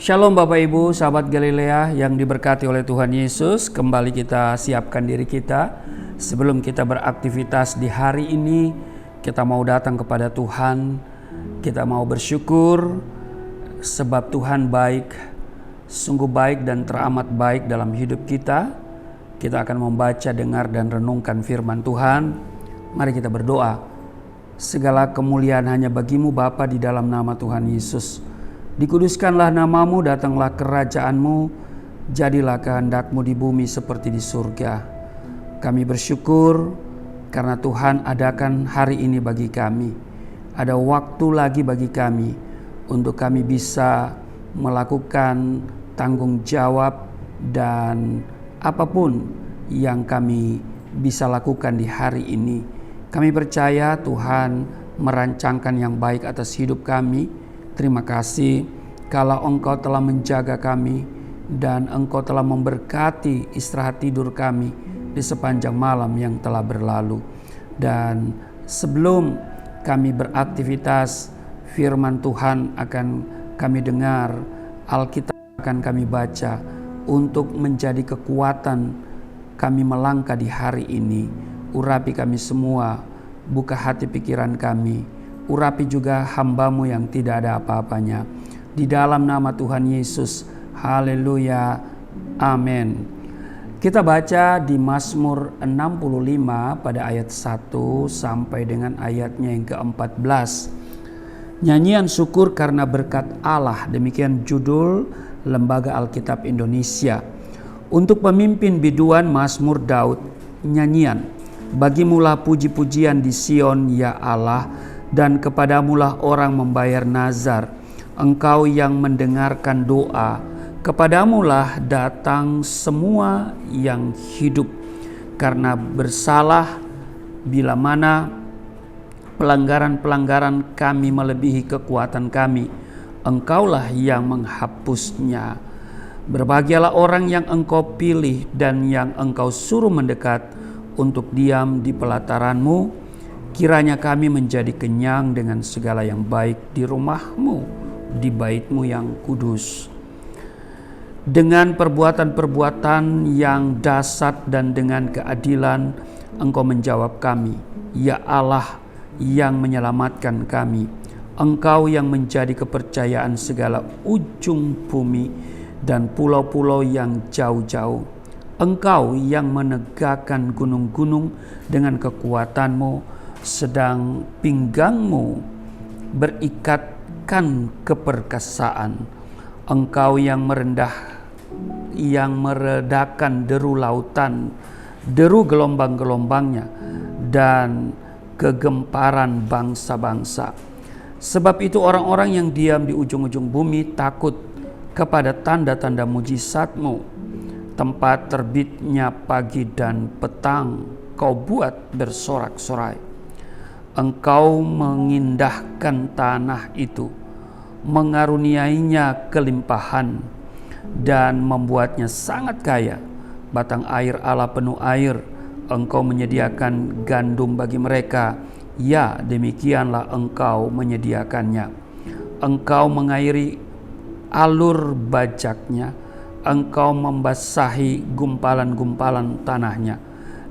Shalom Bapak Ibu, sahabat Galilea yang diberkati oleh Tuhan Yesus. Kembali kita siapkan diri kita. Sebelum kita beraktivitas di hari ini, kita mau datang kepada Tuhan. Kita mau bersyukur sebab Tuhan baik, sungguh baik dan teramat baik dalam hidup kita. Kita akan membaca, dengar dan renungkan firman Tuhan. Mari kita berdoa. Segala kemuliaan hanya bagimu Bapa, di dalam nama Tuhan Yesus. Dikuduskanlah namamu, datanglah kerajaanmu, jadilah kehendakmu di bumi seperti di surga. Kami bersyukur karena Tuhan adakan hari ini bagi kami. Ada waktu lagi bagi kami untuk kami bisa melakukan tanggung jawab dan apapun yang kami bisa lakukan di hari ini. Kami percaya Tuhan merancangkan yang baik atas hidup kami. Terima kasih kalau Engkau telah menjaga kami dan Engkau telah memberkati istirahat tidur kami di sepanjang malam yang telah berlalu. Dan sebelum kami beraktivitas, firman Tuhan akan kami dengar, Alkitab akan kami baca untuk menjadi kekuatan kami melangkah di hari ini. Urapi kami semua, buka hati pikiran kami. Urapi juga hamba-Mu yang tidak ada apa-apanya. Di dalam nama Tuhan Yesus. Haleluya. Amin. Kita baca di Mazmur 65 pada ayat 1 sampai dengan ayatnya yang ke-14. Nyanyian syukur karena berkat Allah. Demikian judul Lembaga Alkitab Indonesia. Untuk pemimpin biduan Mazmur Daud. Nyanyian. Bagimulah puji-pujian di Sion ya Allah, dan kepadamulah orang membayar nazar. Engkau yang mendengarkan doa, kepadamulah datang semua yang hidup. Karena bersalah bila mana pelanggaran-pelanggaran kami melebihi kekuatan kami, Engkaulah yang menghapusnya. Berbahagialah orang yang Engkau pilih dan yang Engkau suruh mendekat untuk diam di pelataran-Mu. Kiranya kami menjadi kenyang dengan segala yang baik di rumah-Mu, di bait-Mu yang kudus. Dengan perbuatan-perbuatan yang dasar dan dengan keadilan Engkau menjawab kami. Ya Allah yang menyelamatkan kami. Engkau yang menjadi kepercayaan segala ujung bumi dan pulau-pulau yang jauh-jauh. Engkau yang menegakkan gunung-gunung dengan kekuatan-Mu, sedang pinggangmu berikatkan keperkasaan. Engkau yang meredakan deru lautan, deru gelombang-gelombangnya, dan kegemparan bangsa-bangsa. Sebab itu orang-orang yang diam di ujung-ujung bumi takut kepada tanda-tanda mujizat-Mu. Tempat terbitnya pagi dan petang Kau buat bersorak-sorai. Engkau mengindahkan tanah itu, mengaruniainya kelimpahan, dan membuatnya sangat kaya. Batang air Allah penuh air, Engkau menyediakan gandum bagi mereka. Ya, demikianlah Engkau menyediakannya. Engkau mengairi alur bajaknya, Engkau membasahi gumpalan-gumpalan tanahnya.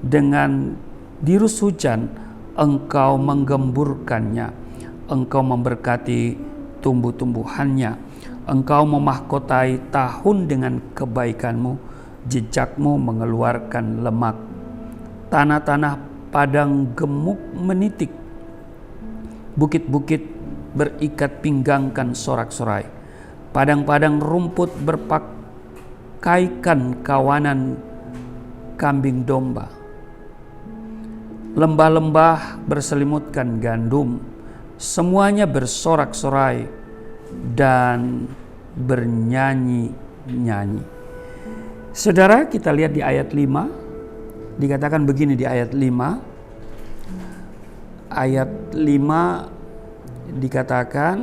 Dengan dirus hujan, Engkau menggemburkannya. Engkau memberkati tumbuh-tumbuhannya. Engkau memahkotai tahun dengan kebaikan-Mu. Jejak-Mu mengeluarkan lemak. Tanah-tanah padang gemuk menitik. Bukit-bukit berikat pinggangkan sorak-sorai. Padang-padang rumput berpakaikan kawanan kambing domba. Lembah-lembah berselimutkan gandum, semuanya bersorak-sorai dan bernyanyi-nyanyi. Saudara, kita lihat di ayat 5, dikatakan begini di ayat 5. Ayat 5 dikatakan,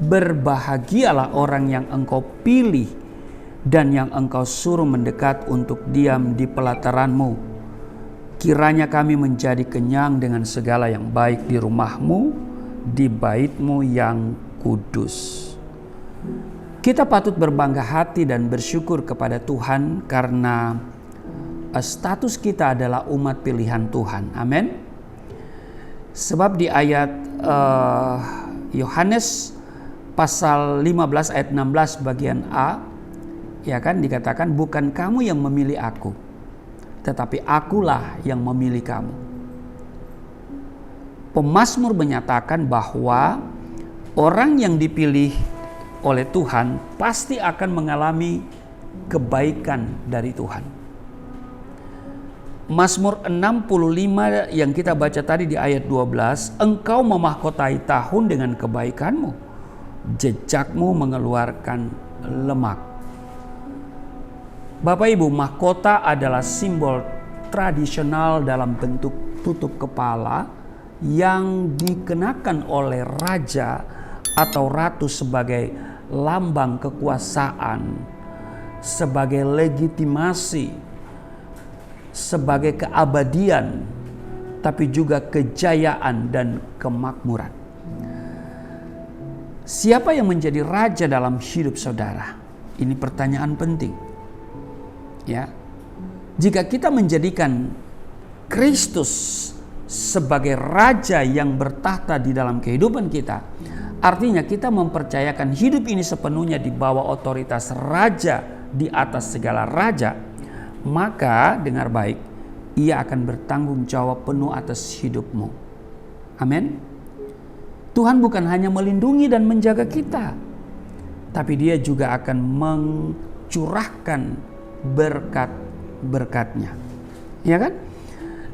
berbahagialah orang yang Engkau pilih dan yang Engkau suruh mendekat untuk diam di pelataran-Mu. Kiranya kami menjadi kenyang dengan segala yang baik di rumah-Mu, di bait-Mu yang kudus. Kita patut berbangga hati dan bersyukur kepada Tuhan karena status kita adalah umat pilihan Tuhan. Amin. Sebab di ayat Yohanes pasal 15 ayat 16 bagian A, ya kan, dikatakan bukan kamu yang memilih aku, tetapi akulah yang memilih kamu. Pemazmur menyatakan bahwa orang yang dipilih oleh Tuhan pasti akan mengalami kebaikan dari Tuhan. Mazmur 65 yang kita baca tadi di ayat 12, engkau memahkotai tahun dengan kebaikanmu, jejakmu mengeluarkan lemak. Bapak Ibu, mahkota adalah simbol tradisional dalam bentuk tutup kepala yang dikenakan oleh raja atau ratu sebagai lambang kekuasaan, sebagai legitimasi, sebagai keabadian, tapi juga kejayaan dan kemakmuran. Siapa yang menjadi raja dalam hidup saudara? Ini pertanyaan penting. Ya. Jika kita menjadikan Kristus sebagai raja yang bertahta di dalam kehidupan kita, artinya kita mempercayakan hidup ini sepenuhnya di bawah otoritas raja di atas segala raja, maka dengar baik, ia akan bertanggung jawab penuh atas hidupmu. Amin. Tuhan bukan hanya melindungi dan menjaga kita, tapi Dia juga akan mencurahkan berkat-berkatnya. Ya kan?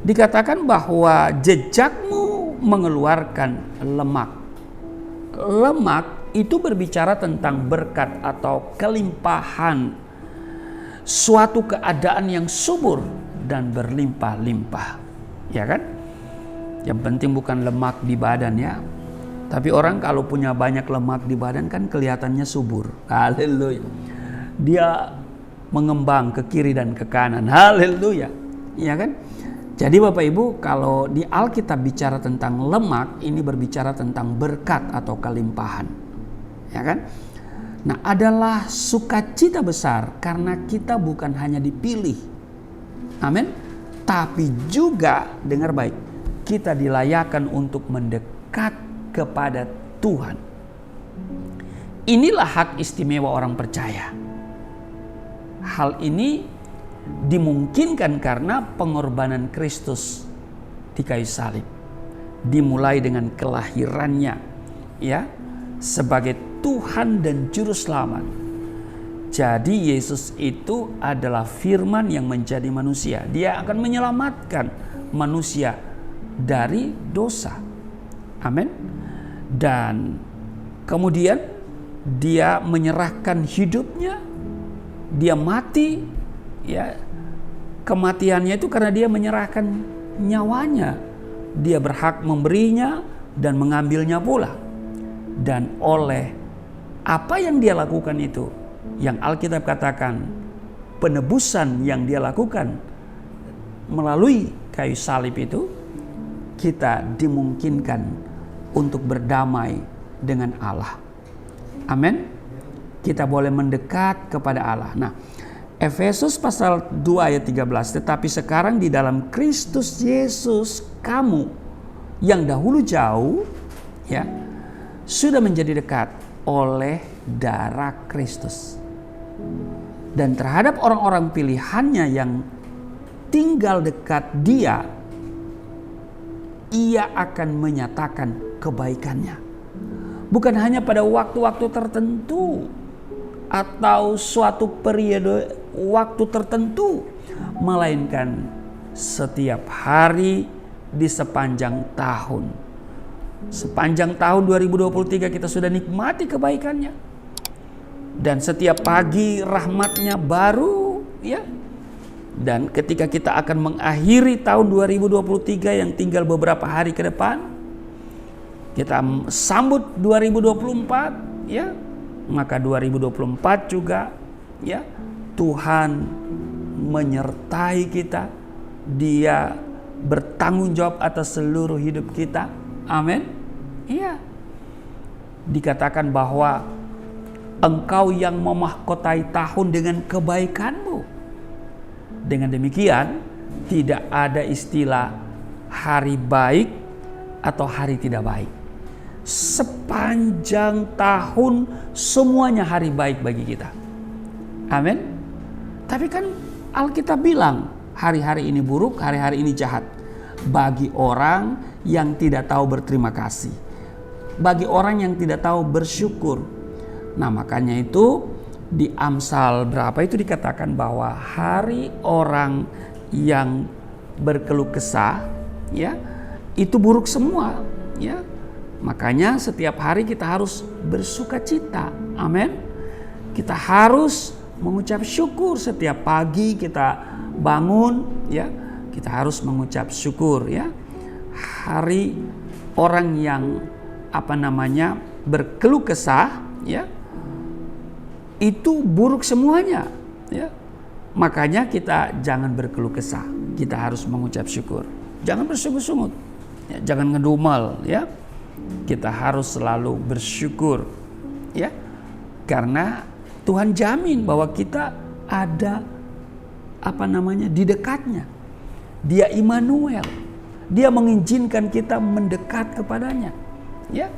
Dikatakan bahwa jejakmu mengeluarkan lemak. Lemak itu berbicara tentang berkat atau kelimpahan, suatu keadaan yang subur dan berlimpah-limpah. Ya kan? Yang penting bukan lemak di badan ya. Tapi orang kalau punya banyak lemak di badan kan kelihatannya subur. Haleluya. Dia mengembang ke kiri dan ke kanan. Haleluya. Ya kan? Jadi Bapak Ibu, kalau di Alkitab bicara tentang lemak, ini berbicara tentang berkat atau kelimpahan. Ya kan? Nah, adalah sukacita besar karena kita bukan hanya dipilih. Amin. Tapi juga, dengar baik, kita dilayakan untuk mendekat kepada Tuhan. Inilah hak istimewa orang percaya. Hal ini dimungkinkan karena pengorbanan Kristus di kayu salib. Dimulai dengan kelahirannya ya sebagai Tuhan dan juru selamat. Jadi Yesus itu adalah firman yang menjadi manusia. Dia akan menyelamatkan manusia dari dosa. Amin. Dan kemudian Dia menyerahkan hidupnya, Dia mati, ya. Kematiannya itu karena Dia menyerahkan nyawanya. Dia berhak memberinya dan mengambilnya pula. Dan oleh apa yang Dia lakukan itu, yang Alkitab katakan penebusan yang Dia lakukan melalui kayu salib itu, kita dimungkinkan untuk berdamai dengan Allah. Amin. Kita boleh mendekat kepada Allah. Nah, Efesus pasal 2 ayat 13, tetapi sekarang di dalam Kristus Yesus kamu yang dahulu jauh ya sudah menjadi dekat oleh darah Kristus. Dan terhadap orang-orang pilihannya yang tinggal dekat Dia, Ia akan menyatakan kebaikannya. Bukan hanya pada waktu-waktu tertentu atau suatu periode waktu tertentu, melainkan setiap hari di sepanjang tahun. Sepanjang tahun 2023 kita sudah nikmati kebaikannya. Dan setiap pagi rahmatnya baru ya. Dan ketika kita akan mengakhiri tahun 2023 yang tinggal beberapa hari ke depan, kita sambut 2024 ya, maka 2024 juga ya Tuhan menyertai kita. Dia bertanggung jawab atas seluruh hidup kita. Amin. Iya. Dikatakan bahwa Engkau yang memahkotai tahun dengan kebaikanmu. Dengan demikian, tidak ada istilah hari baik atau hari tidak baik. Sepanjang tahun semuanya hari baik bagi kita. Amin. Tapi kan Alkitab bilang hari-hari ini buruk, hari-hari ini jahat. Bagi orang yang tidak tahu berterima kasih. Bagi orang yang tidak tahu bersyukur. Nah, makanya itu di Amsal berapa itu dikatakan bahwa hari orang yang berkeluh kesah, ya, itu buruk semua, ya. Makanya setiap hari kita harus bersukacita. Amin. Kita harus mengucap syukur setiap pagi kita bangun, ya. Kita harus mengucap syukur, ya. Hari orang yang berkeluh kesah, ya, itu buruk semuanya, ya. Makanya kita jangan berkeluh kesah. Kita harus mengucap syukur. Jangan bersungut-sungut, ya, jangan ngedumel, ya. Kita harus selalu bersyukur, ya. Karena Tuhan jamin bahwa kita ada di dekatnya. Dia Immanuel. Dia mengizinkan kita mendekat kepadanya, ya.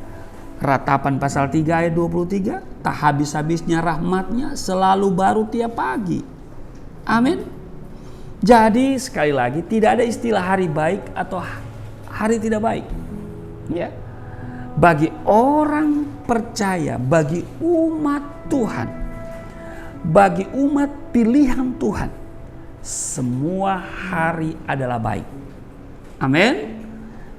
Ratapan pasal 3 ayat 23, tak habis-habisnya rahmatnya selalu baru tiap pagi. Amin. Jadi sekali lagi tidak ada istilah hari baik atau hari tidak baik, ya. Bagi orang percaya, bagi umat Tuhan, bagi umat pilihan Tuhan, semua hari adalah baik. Amin.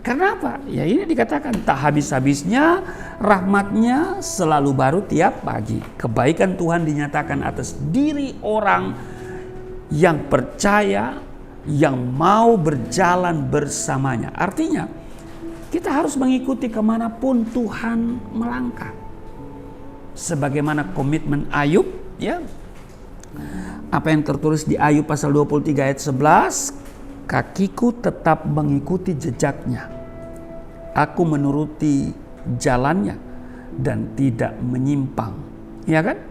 Karena apa? Ya ini dikatakan tak habis-habisnya rahmatnya selalu baru tiap pagi. Kebaikan Tuhan dinyatakan atas diri orang yang percaya, yang mau berjalan bersamanya. Artinya kita harus mengikuti kemanapun Tuhan melangkah. Sebagaimana komitmen Ayub, ya. Apa yang tertulis di Ayub pasal 23 ayat 11, kakiku tetap mengikuti jejaknya. Aku menuruti jalannya dan tidak menyimpang. Ya kan?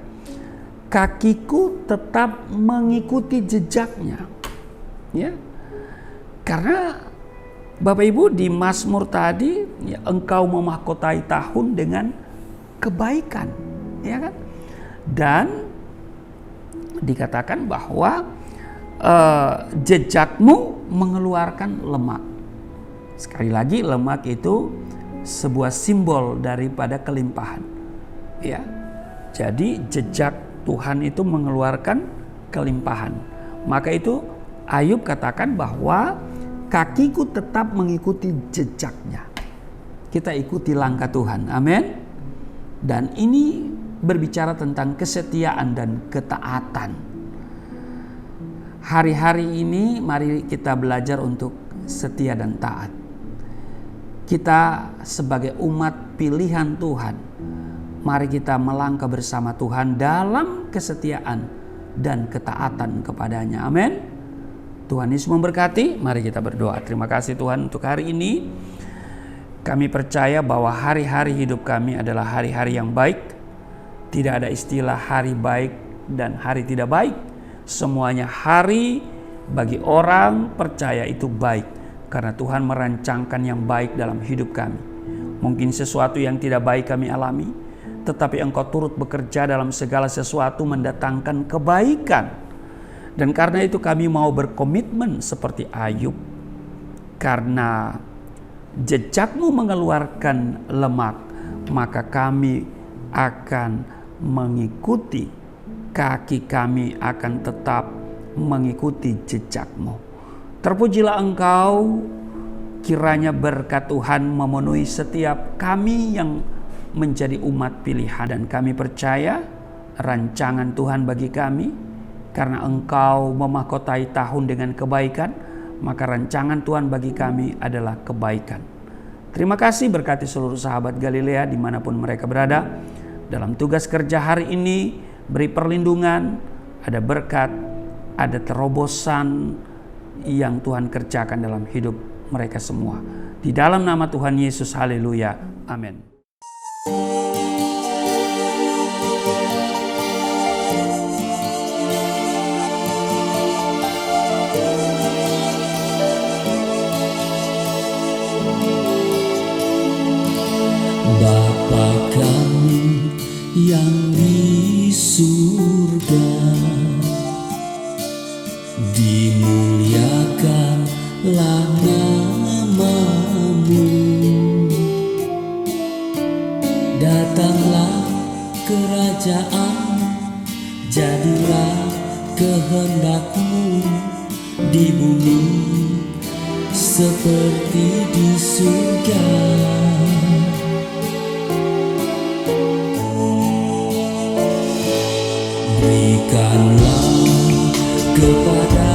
Kakiku tetap mengikuti jejaknya. Ya. Karena Bapak Ibu di Mazmur tadi, ya, engkau memahkotai tahun dengan kebaikan. Ya kan? Dan dikatakan bahwa jejakmu mengeluarkan lemak. Sekali lagi, lemak itu sebuah simbol daripada kelimpahan, ya. Jadi jejak Tuhan itu mengeluarkan kelimpahan. Maka itu Ayub katakan bahwa kakiku tetap mengikuti jejaknya. Kita ikuti langkah Tuhan. Amin. Dan ini berbicara tentang kesetiaan dan ketaatan. Hari-hari ini mari kita belajar untuk setia dan taat. Kita sebagai umat pilihan Tuhan, mari kita melangkah bersama Tuhan dalam kesetiaan dan ketaatan kepadanya. Amin. Tuhan Yesus memberkati. Mari kita berdoa. Terima kasih Tuhan untuk hari ini. Kami percaya bahwa hari-hari hidup kami adalah hari-hari yang baik. Tidak ada istilah hari baik dan hari tidak baik. Semuanya hari bagi orang percaya itu baik. Karena Tuhan merancangkan yang baik dalam hidup kami. Mungkin sesuatu yang tidak baik kami alami, tetapi Engkau turut bekerja dalam segala sesuatu mendatangkan kebaikan. Dan karena itu kami mau berkomitmen seperti Ayub. Karena jejakmu mengeluarkan lemak, maka kami akan mengikuti, kaki kami akan tetap mengikuti jejakmu. Terpujilah Engkau, kiranya berkat Tuhan memenuhi setiap kami yang menjadi umat pilihan. Dan kami percaya rancangan Tuhan bagi kami, karena Engkau memahkotai tahun dengan kebaikan, maka rancangan Tuhan bagi kami adalah kebaikan. Terima kasih, berkati seluruh sahabat Galilea dimanapun mereka berada. Dalam tugas kerja hari ini, beri perlindungan, ada berkat, ada terobosan yang Tuhan kerjakan dalam hidup mereka semua. Di dalam nama Tuhan Yesus, haleluya, amin. dimuliakanlah namamu. Datanglah kerajaan, jadilah kehendakmu di bumi seperti di surga. Berikanlah kepada